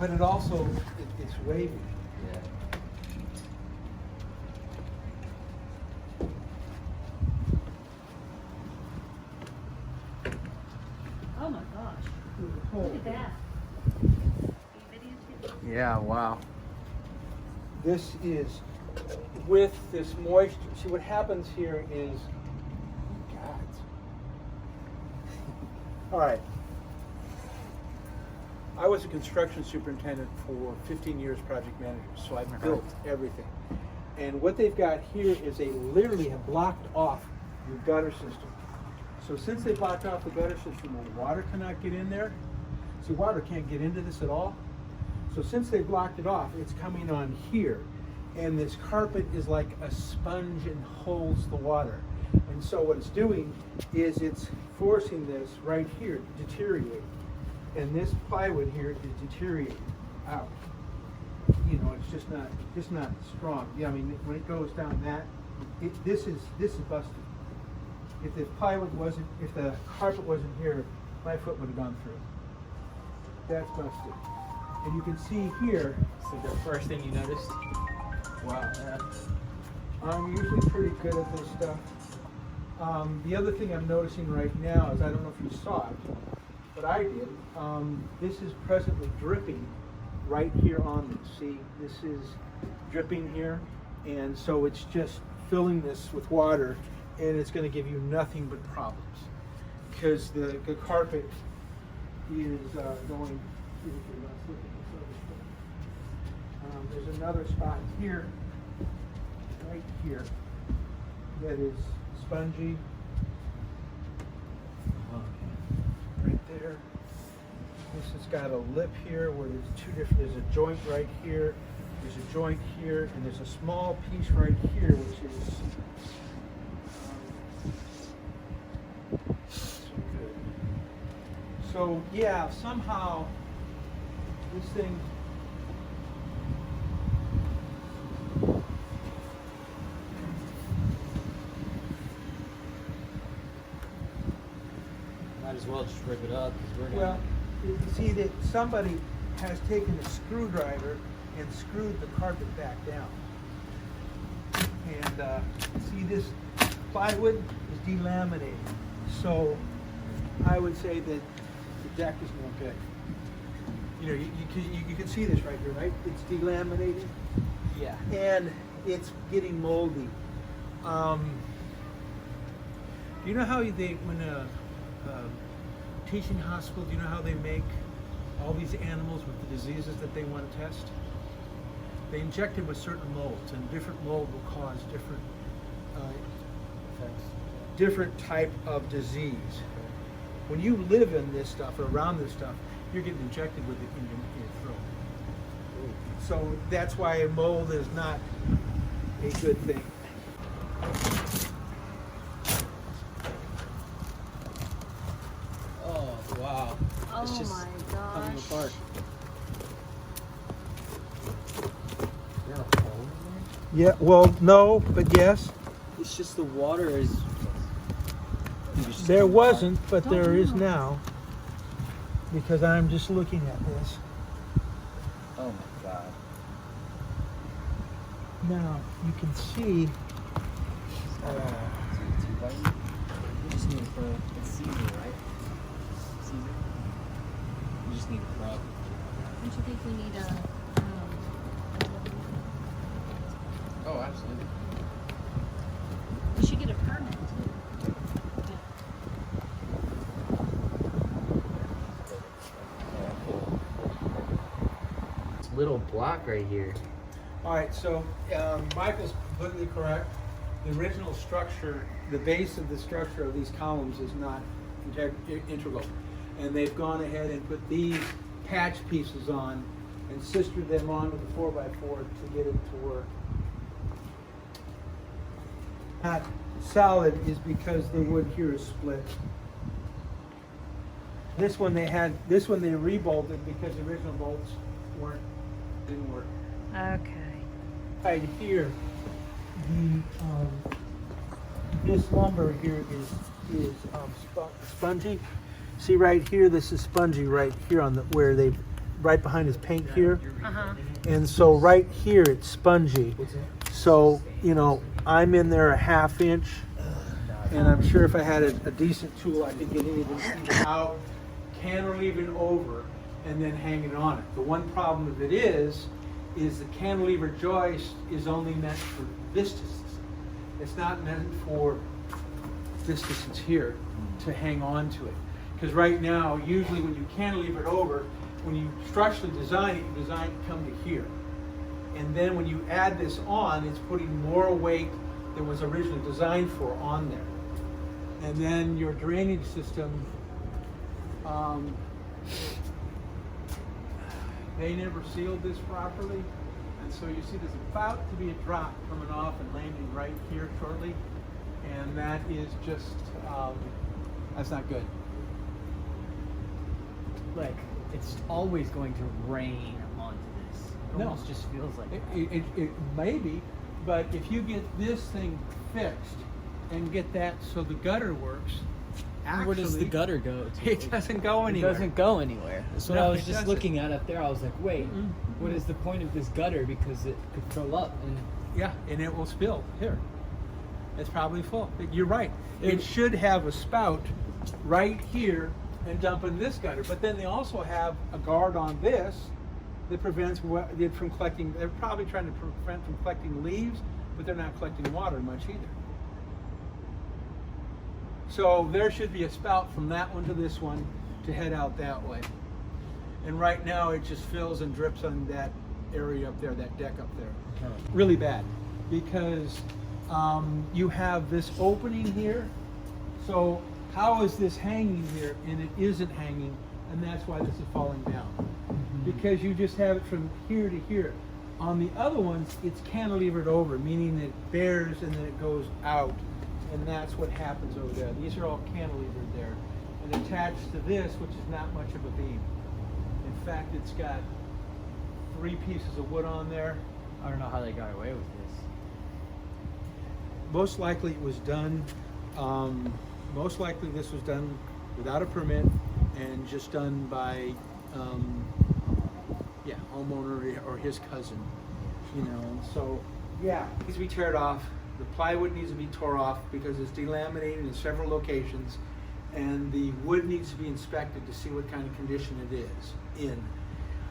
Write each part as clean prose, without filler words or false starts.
but it also, it's wavy. Yeah. Oh my gosh. Look at that. Yeah, wow. This is with this moisture. See what happens here is, God. All right. I was a construction superintendent for 15 years, project manager, so I built everything. And what they've got here is they literally have blocked off your gutter system. So since they blocked off the gutter system, the water cannot get in there. See, water can't get into this at all. So since they blocked it off, it's coming on here. And this carpet is like a sponge and holds the water. And so what it's doing is it's forcing this right here to deteriorate. And this plywood here is deteriorating out. You know, it's just not strong. Yeah, I mean, when it goes down that, this is busted. If the plywood wasn't, if the carpet wasn't here, my foot would have gone through. That's busted. And you can see here. So the first thing you noticed? Wow. I'm usually pretty good at this stuff. The other thing I'm noticing right now is, I don't know if you saw it, but I did. This is presently dripping right here on this. See, this is dripping here, and so it's just filling this with water, and it's going to give you nothing but problems because the carpet is going. There's another spot here, right here, that is spongy. Right there. This has got a lip here where there's two different, there's a joint right here, there's a joint here, and there's a small piece right here, which is so good. So yeah, somehow this thing, Might as well just rip it up because we're well, gonna. you can see that somebody has taken a screwdriver and screwed the carpet back down. And see, this plywood is delaminated. So I would say that the deck is no good. You know, you can see this right here, right? It's delaminated. Yeah. And it's getting moldy. Do you know how when a teaching hospital, do you know how they make all these animals with the diseases that they want to test? They inject it with certain molds, and different mold will cause different type of disease. When you live in this stuff or around this stuff, you're getting injected with it in your throat. So that's why mold is not a good thing. Oh wow. It's Oh just my coming gosh. apart. Is there a hole in Yeah, well, no, but yes. there? It's just the water is. There wasn't, but there is now. Because I'm just looking at this. Oh my god. Now, you can see. Is it too bite? You just need it for it's Caesar, right? Caesar. You just need a prop. Don't you think we need a, Oh, absolutely. we should get a permit too. This little block right here. All right, so Michael's completely correct. The original structure, the base of the structure of these columns is not integral. And they've gone ahead and put these patch pieces on and sistered them on with a 4x4 to get it to work. Not solid is because the wood here is split. This one they rebolted because the original bolts didn't work. Okay. Right here, this lumber here is spongy. See right here, this is spongy right here on the where they've right behind his paint here. Uh-huh. And so right here it's spongy. So, you know, I'm in there a ½ inch, and I'm sure if I had a decent tool, I could get it even out, cantilevering over, and then hang it on it. The one problem with it is the cantilever joist is only meant for this distance. It's not meant for this distance here to hang on to it. Because right now, usually when you cantilever it over, when you structurally design it, you design it to come to here. And then when you add this on, it's putting more weight than was originally designed for on there. And then your drainage system, they never sealed this properly. And so you see there's about to be a drop coming off and landing right here shortly. And that is just, that's not good. Like, it's always going to rain onto this. It No. almost just feels like that. It may be, but if you get this thing fixed and get that so the gutter works, Where does the actually, gutter go to? it doesn't go It anywhere. doesn't go anywhere. That's what No, I was it just doesn't. looking at up there. I was like, wait, Mm-mm. what is the point of this gutter? Because it could fill up and Yeah, and it will spill here. It's probably full. You're right. It It- should have a spout right here and dump in this gutter. But then they also have a guard on this that prevents it from collecting. They're probably trying to prevent from collecting leaves, but they're not collecting water much either. So there should be a spout from that one to this one to head out that way. And right now it just fills and drips on that area up there, that deck up there. Really bad, because you have this opening here. So how is this hanging here? And it isn't hanging, and that's why this is falling down. Because you just have it from here to here. On the other ones, it's cantilevered over, meaning it bears and then it goes out. And that's what happens over there. These are all cantilevered there. And attached to this, which is not much of a beam. In fact, it's got 3 pieces of wood on there. I don't know how they got away with this. Most likely it was done, most likely this was done without a permit and just done by, homeowner or his cousin, you know. And so, yeah, it needs to be teared off. The plywood needs to be tore off because it's delaminated in several locations, and the wood needs to be inspected to see what kind of condition it is in.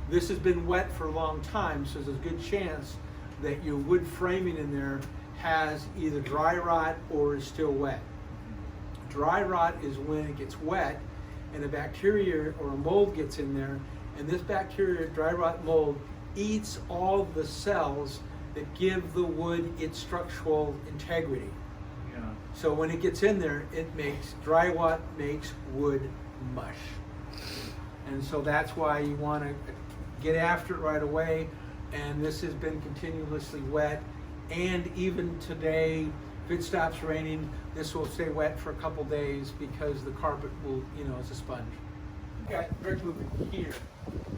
This has been wet for a long time, so there's a good chance that your wood framing in there has either dry rot or is still wet. Dry rot is when it gets wet and a bacteria or a mold gets in there, and this bacteria, dry rot mold, eats all the cells that give the wood its structural integrity. Yeah. So when it gets in there, dry rot makes wood mush. And so that's why you want to get after it right away. And this has been continuously wet. And even today, if it stops raining, this will stay wet for a couple days because the carpet will, it's a sponge. Got brick movement here,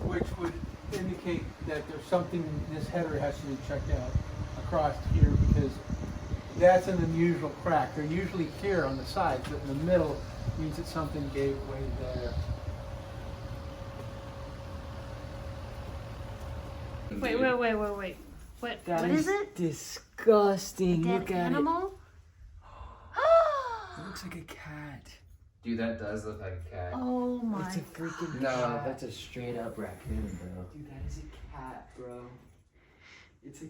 which would indicate that there's something, this header has to be checked out across here because that's an unusual crack. They're usually here on the sides, but in the middle means that something gave way there. Wait. What is it? Disgusting. A Look dead at animal? it. It looks like a cat. Dude, that does look like a cat. Oh my It's a freaking No, cat. that's a straight up raccoon, bro. Dude, that is a cat, bro. It's a